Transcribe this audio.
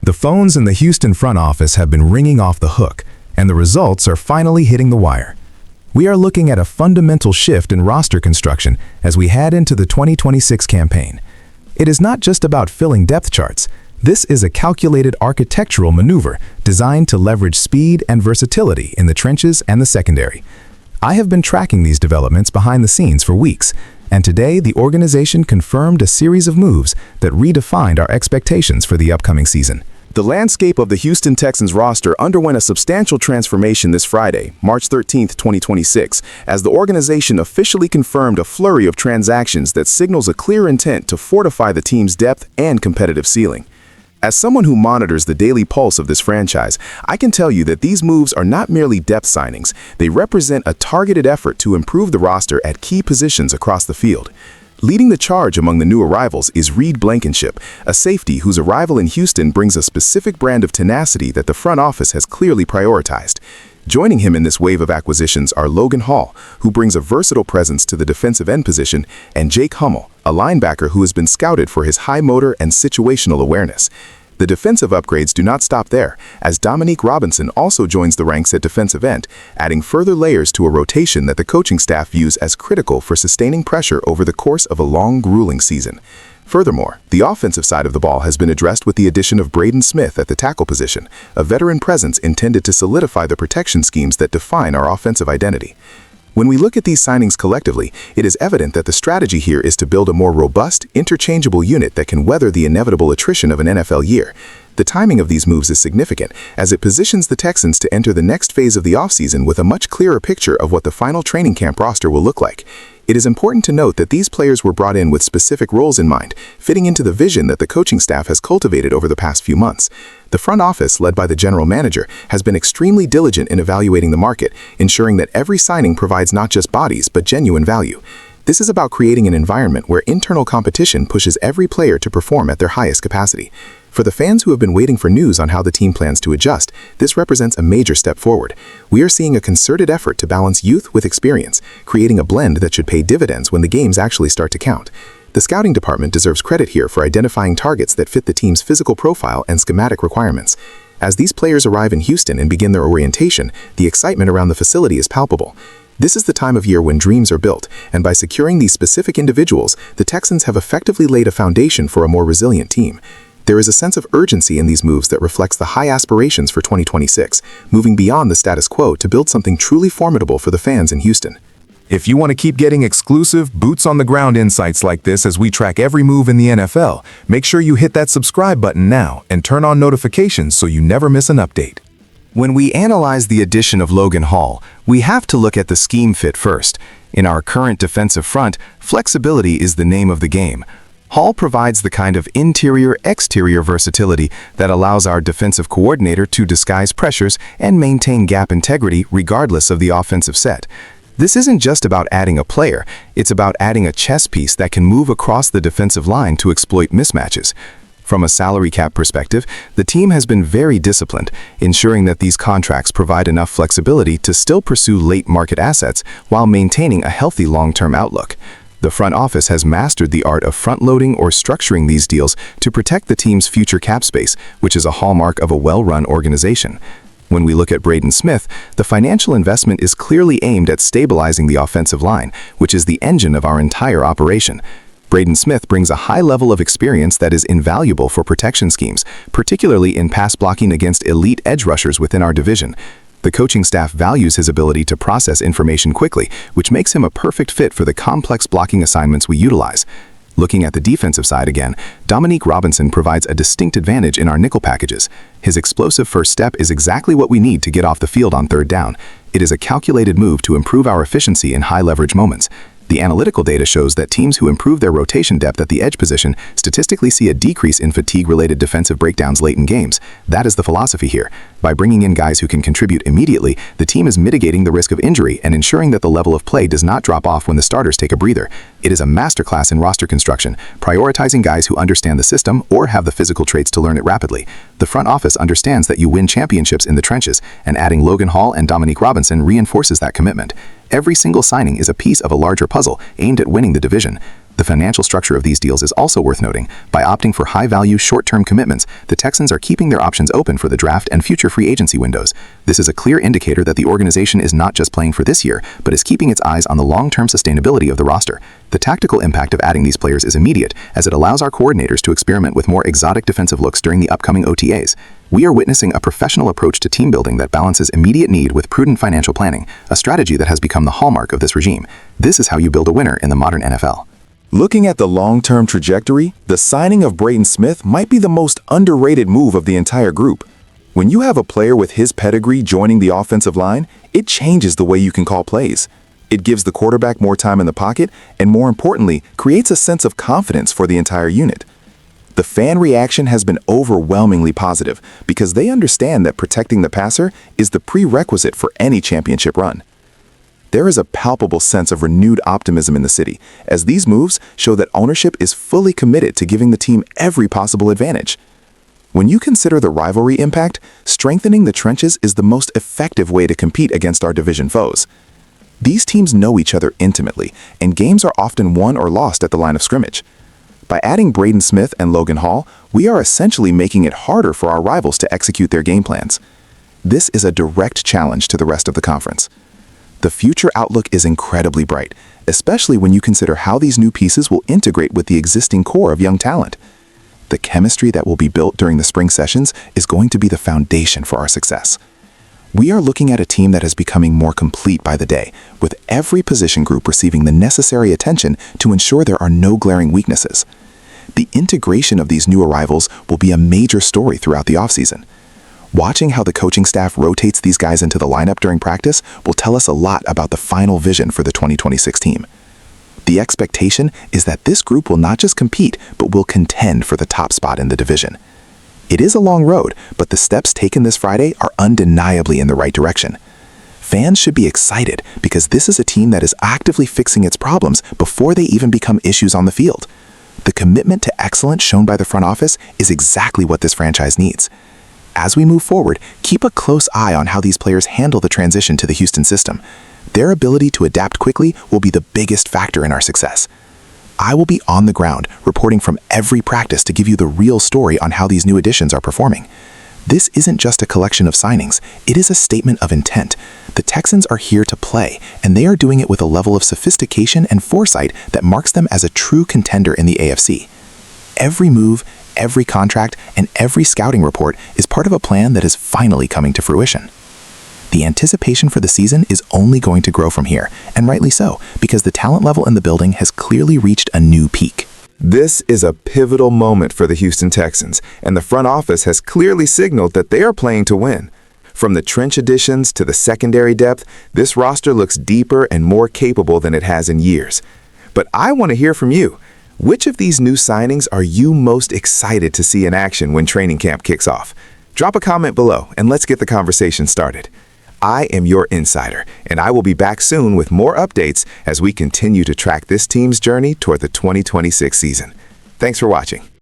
The phones in the Houston front office have been ringing off the hook, and the results are finally hitting the wire. We are looking at a fundamental shift in roster construction as we head into the 2026 campaign. It is not just about filling depth charts. This is a calculated architectural maneuver designed to leverage speed and versatility in the trenches and the secondary. I have been tracking these developments behind the scenes for weeks, and today the organization confirmed a series of moves that redefined our expectations for the upcoming season. The landscape of the Houston Texans roster underwent a substantial transformation this Friday, March 13, 2026, as the organization officially confirmed a flurry of transactions that signals a clear intent to fortify the team's depth and competitive ceiling. As someone who monitors the daily pulse of this franchise, I can tell you that these moves are not merely depth signings. They represent a targeted effort to improve the roster at key positions across the field. Leading the charge among the new arrivals is Reed Blankenship, a safety whose arrival in Houston brings a specific brand of tenacity that the front office has clearly prioritized. Joining him in this wave of acquisitions are Logan Hall, who brings a versatile presence to the defensive end position, and Jake Hummel, a linebacker who has been scouted for his high motor and situational awareness. The defensive upgrades do not stop there, as Dominique Robinson also joins the ranks at defensive end, adding further layers to a rotation that the coaching staff views as critical for sustaining pressure over the course of a long, grueling season. Furthermore, the offensive side of the ball has been addressed with the addition of Braden Smith at the tackle position, a veteran presence intended to solidify the protection schemes that define our offensive identity. When we look at these signings collectively, it is evident that the strategy here is to build a more robust, interchangeable unit that can weather the inevitable attrition of an NFL year. The timing of these moves is significant, as it positions the Texans to enter the next phase of the offseason with a much clearer picture of what the final training camp roster will look like. It is important to note that these players were brought in with specific roles in mind, fitting into the vision that the coaching staff has cultivated over the past few months. The front office, led by the general manager, has been extremely diligent in evaluating the market, ensuring that every signing provides not just bodies, but genuine value. This is about creating an environment where internal competition pushes every player to perform at their highest capacity. For the fans who have been waiting for news on how the team plans to adjust, this represents a major step forward. We are seeing a concerted effort to balance youth with experience, creating a blend that should pay dividends when the games actually start to count. The scouting department deserves credit here for identifying targets that fit the team's physical profile and schematic requirements. As these players arrive in Houston and begin their orientation, the excitement around the facility is palpable. This is the time of year when dreams are built, and by securing these specific individuals, the Texans have effectively laid a foundation for a more resilient team. There is a sense of urgency in these moves that reflects the high aspirations for 2026, moving beyond the status quo to build something truly formidable for the fans in Houston. If you want to keep getting exclusive, boots-on-the-ground insights like this as we track every move in the NFL, make sure you hit that subscribe button now and turn on notifications so you never miss an update. When we analyze the addition of Logan Hall, we have to look at the scheme fit first. In our current defensive front, flexibility is the name of the game. Hall provides the kind of interior-exterior versatility that allows our defensive coordinator to disguise pressures and maintain gap integrity regardless of the offensive set. This isn't just about adding a player, it's about adding a chess piece that can move across the defensive line to exploit mismatches. From a salary cap perspective, the team has been very disciplined, ensuring that these contracts provide enough flexibility to still pursue late market assets while maintaining a healthy long-term outlook. The front office has mastered the art of front-loading or structuring these deals to protect the team's future cap space, which is a hallmark of a well-run organization. When we look at Braden Smith, the financial investment is clearly aimed at stabilizing the offensive line, which is the engine of our entire operation. Braden Smith brings a high level of experience that is invaluable for protection schemes, particularly in pass blocking against elite edge rushers within our division. The coaching staff values his ability to process information quickly, which makes him a perfect fit for the complex blocking assignments we utilize. Looking at the defensive side again, Dominique Robinson provides a distinct advantage in our nickel packages. His explosive first step is exactly what we need to get off the field on third down. It is a calculated move to improve our efficiency in high-leverage moments. The analytical data shows that teams who improve their rotation depth at the edge position statistically see a decrease in fatigue-related defensive breakdowns late in games. That is the philosophy here. By bringing in guys who can contribute immediately, the team is mitigating the risk of injury and ensuring that the level of play does not drop off when the starters take a breather. It is a masterclass in roster construction, prioritizing guys who understand the system or have the physical traits to learn it rapidly. The front office understands that you win championships in the trenches, and adding Logan Hall and Dominique Robinson reinforces that commitment. Every single signing is a piece of a larger puzzle aimed at winning the division. The financial structure of these deals is also worth noting. By opting for high-value, short-term commitments, the Texans are keeping their options open for the draft and future free agency windows. This is a clear indicator that the organization is not just playing for this year, but is keeping its eyes on the long-term sustainability of the roster. The tactical impact of adding these players is immediate, as it allows our coordinators to experiment with more exotic defensive looks during the upcoming OTAs. We are witnessing a professional approach to team building that balances immediate need with prudent financial planning, a strategy that has become the hallmark of this regime. This is how you build a winner in the modern NFL. Looking at the long-term trajectory, the signing of Braden Smith might be the most underrated move of the entire group. When you have a player with his pedigree joining the offensive line, it changes the way you can call plays. It gives the quarterback more time in the pocket and, more importantly, creates a sense of confidence for the entire unit. The fan reaction has been overwhelmingly positive because they understand that protecting the passer is the prerequisite for any championship run. There is a palpable sense of renewed optimism in the city, as these moves show that ownership is fully committed to giving the team every possible advantage. When you consider the rivalry impact, strengthening the trenches is the most effective way to compete against our division foes. These teams know each other intimately, and games are often won or lost at the line of scrimmage. By adding Braden Smith and Logan Hall, we are essentially making it harder for our rivals to execute their game plans. This is a direct challenge to the rest of the conference. The future outlook is incredibly bright, especially when you consider how these new pieces will integrate with the existing core of young talent. The chemistry that will be built during the spring sessions is going to be the foundation for our success. We are looking at a team that is becoming more complete by the day, with every position group receiving the necessary attention to ensure there are no glaring weaknesses. The integration of these new arrivals will be a major story throughout the offseason. Watching how the coaching staff rotates these guys into the lineup during practice will tell us a lot about the final vision for the 2026 team. The expectation is that this group will not just compete, but will contend for the top spot in the division. It is a long road, but the steps taken this Friday are undeniably in the right direction. Fans should be excited because this is a team that is actively fixing its problems before they even become issues on the field. The commitment to excellence shown by the front office is exactly what this franchise needs. As we move forward, keep a close eye on how these players handle the transition to the Houston system. Their ability to adapt quickly will be the biggest factor in our success. I will be on the ground, reporting from every practice to give you the real story on how these new additions are performing. This isn't just a collection of signings, it is a statement of intent. The Texans are here to play, and they are doing it with a level of sophistication and foresight that marks them as a true contender in the AFC. Every move, every contract, and every scouting report is part of a plan that is finally coming to fruition. The anticipation for the season is only going to grow from here, and rightly so, because the talent level in the building has clearly reached a new peak. This is a pivotal moment for the Houston Texans, and the front office has clearly signaled that they are playing to win. From the trench additions to the secondary depth, this roster looks deeper and more capable than it has in years. But I want to hear from you. Which of these new signings are you most excited to see in action when training camp kicks off? Drop a comment below and let's get the conversation started. I am your insider, and I will be back soon with more updates as we continue to track this team's journey toward the 2026 season. Thanks for watching.